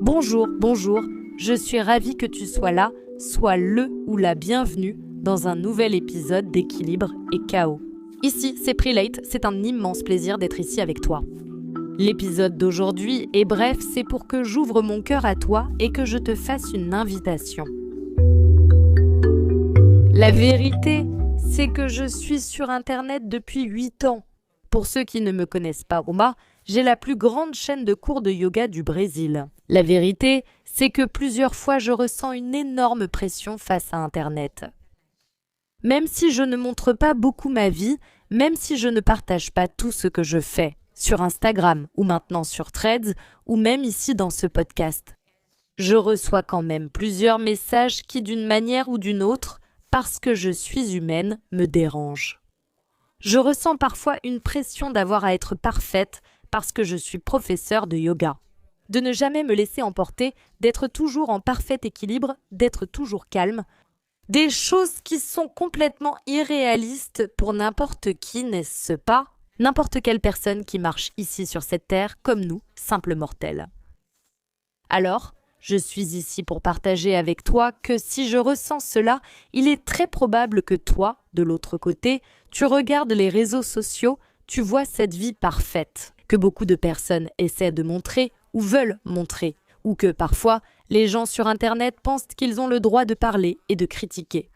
Bonjour, je suis ravie que tu sois là, sois le ou la bienvenue dans un nouvel épisode d'Équilibre et Chaos. Ici, c'est Prelate, c'est un immense plaisir d'être ici avec toi. L'épisode d'aujourd'hui est bref, c'est pour que j'ouvre mon cœur à toi et que je te fasse une invitation. La vérité, c'est que je suis sur Internet depuis 8 ans. Pour ceux qui ne me connaissent pas, j'ai la plus grande chaîne de cours de yoga du Brésil. La vérité, c'est que plusieurs fois je ressens une énorme pression face à Internet. Même si je ne montre pas beaucoup ma vie, même si je ne partage pas tout ce que je fais, sur Instagram ou maintenant sur Threads ou même ici dans ce podcast, je reçois quand même plusieurs messages qui d'une manière ou d'une autre, parce que je suis humaine, me dérangent. Je ressens parfois une pression d'avoir à être parfaite parce que je suis professeure de yoga. De ne jamais me laisser emporter, d'être toujours en parfait équilibre, d'être toujours calme. Des choses qui sont complètement irréalistes pour n'importe qui, n'est-ce pas? N'importe quelle personne qui marche ici sur cette terre comme nous, simples mortels. Alors, je suis ici pour partager avec toi que si je ressens cela, il est très probable que toi, de l'autre côté, tu regardes les réseaux sociaux, tu vois cette vie parfaite que beaucoup de personnes essaient de montrer ou veulent montrer, ou que parfois les gens sur Internet pensent qu'ils ont le droit de parler et de critiquer.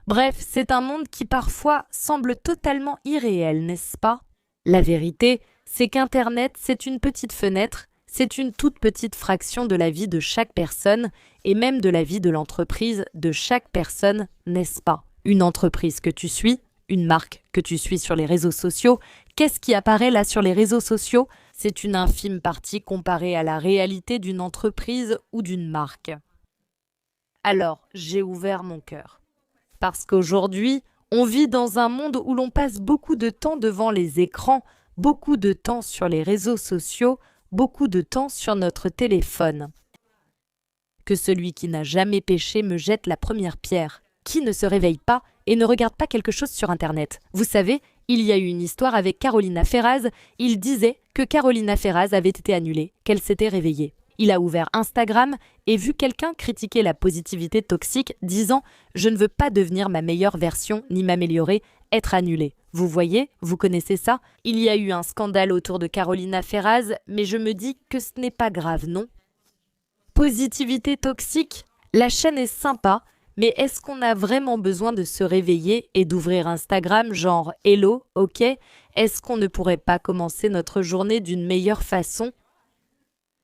Bref, c'est un monde qui parfois semble totalement irréel, n'est-ce pas? La vérité, c'est qu'Internet, c'est une petite fenêtre, c'est une toute petite fraction de la vie de chaque personne et même de la vie de l'entreprise de chaque personne, n'est-ce pas? Une entreprise que tu suis, une marque que tu suis sur les réseaux sociaux, qu'est-ce qui apparaît là sur les réseaux sociaux? C'est une infime partie comparée à la réalité d'une entreprise ou d'une marque. Alors, j'ai ouvert mon cœur. Parce qu'aujourd'hui, on vit dans un monde où l'on passe beaucoup de temps devant les écrans, beaucoup de temps sur les réseaux sociaux, beaucoup de temps sur notre téléphone. Que celui qui n'a jamais péché me jette la première pierre. Qui ne se réveille pas et ne regarde pas quelque chose sur Internet? Vous savez, il y a eu une histoire avec Carolina Ferraz. Il disait que Carolina Ferraz avait été annulée, qu'elle s'était réveillée. Il a ouvert Instagram et vu quelqu'un critiquer la positivité toxique, disant « Je ne veux pas devenir ma meilleure version ni m'améliorer, être annulée ». Vous voyez, vous connaissez ça? Il y a eu un scandale autour de Carolina Ferraz, mais je me dis que ce n'est pas grave, non? Positivité toxique? La chaîne est sympa, mais est-ce qu'on a vraiment besoin de se réveiller et d'ouvrir Instagram genre « Hello, ok » Est-ce qu'on ne pourrait pas commencer notre journée d'une meilleure façon?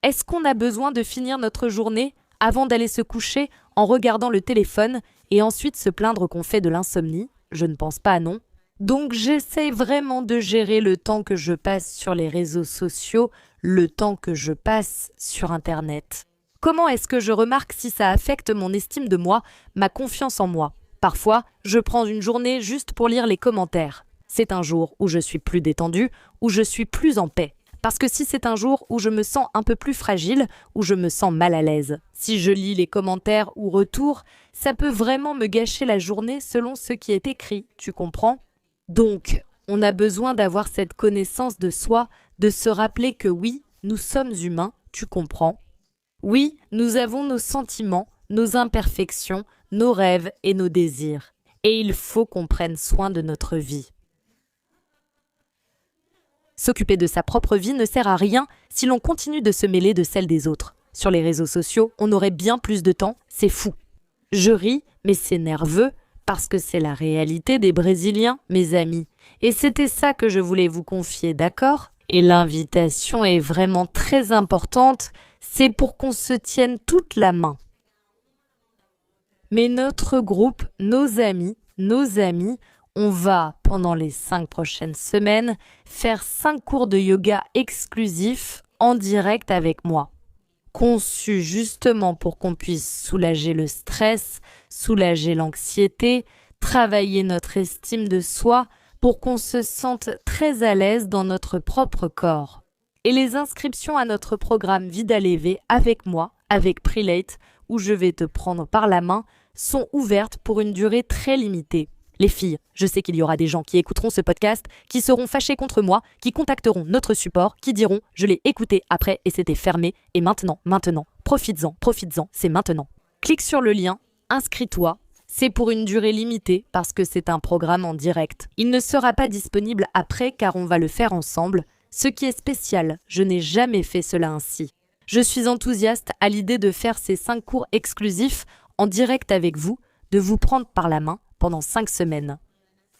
Est-ce qu'on a besoin de finir notre journée avant d'aller se coucher en regardant le téléphone et ensuite se plaindre qu'on fait de l'insomnie? Je ne pense pas, non. Donc j'essaie vraiment de gérer le temps que je passe sur les réseaux sociaux, le temps que je passe sur Internet. Comment est-ce que je remarque si ça affecte mon estime de moi, ma confiance en moi? Parfois, je prends une journée juste pour lire les commentaires. C'est un jour où je suis plus détendue, où je suis plus en paix. Parce que si c'est un jour où je me sens un peu plus fragile, où je me sens mal à l'aise, si je lis les commentaires ou retours, ça peut vraiment me gâcher la journée selon ce qui est écrit, tu comprends? Donc, on a besoin d'avoir cette connaissance de soi, de se rappeler que oui, nous sommes humains, tu comprends? Oui, nous avons nos sentiments, nos imperfections, nos rêves et nos désirs. Et il faut qu'on prenne soin de notre vie. S'occuper de sa propre vie ne sert à rien si l'on continue de se mêler de celle des autres. Sur les réseaux sociaux, on aurait bien plus de temps, c'est fou. Je ris, mais c'est nerveux, parce que c'est la réalité des Brésiliens, mes amis. Et c'était ça que je voulais vous confier, d'accord? Et l'invitation est vraiment très importante, c'est pour qu'on se tienne toute la main. Mais notre groupe, nos amis, on va, pendant les 5 prochaines semaines, faire 5 cours de yoga exclusifs en direct avec moi. Conçus justement pour qu'on puisse soulager le stress, soulager l'anxiété, travailler notre estime de soi, pour qu'on se sente très à l'aise dans notre propre corps. Et les inscriptions à notre programme Vida Leve avec moi, avec Prelate, où je vais te prendre par la main, sont ouvertes pour une durée très limitée. Les filles, je sais qu'il y aura des gens qui écouteront ce podcast, qui seront fâchés contre moi, qui contacteront notre support, qui diront « je l'ai écouté après et c'était fermé, et maintenant, profites-en, c'est maintenant ». Clique sur le lien, inscris-toi, c'est pour une durée limitée parce que c'est un programme en direct. Il ne sera pas disponible après car on va le faire ensemble. Ce qui est spécial, je n'ai jamais fait cela ainsi. Je suis enthousiaste à l'idée de faire ces 5 cours exclusifs en direct avec vous, de vous prendre par la main pendant 5 semaines.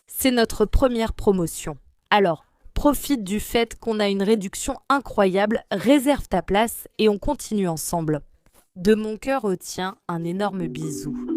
C'est notre première promotion. Alors, profite du fait qu'on a une réduction incroyable, réserve ta place et on continue ensemble. De mon cœur au tien, un énorme bisou.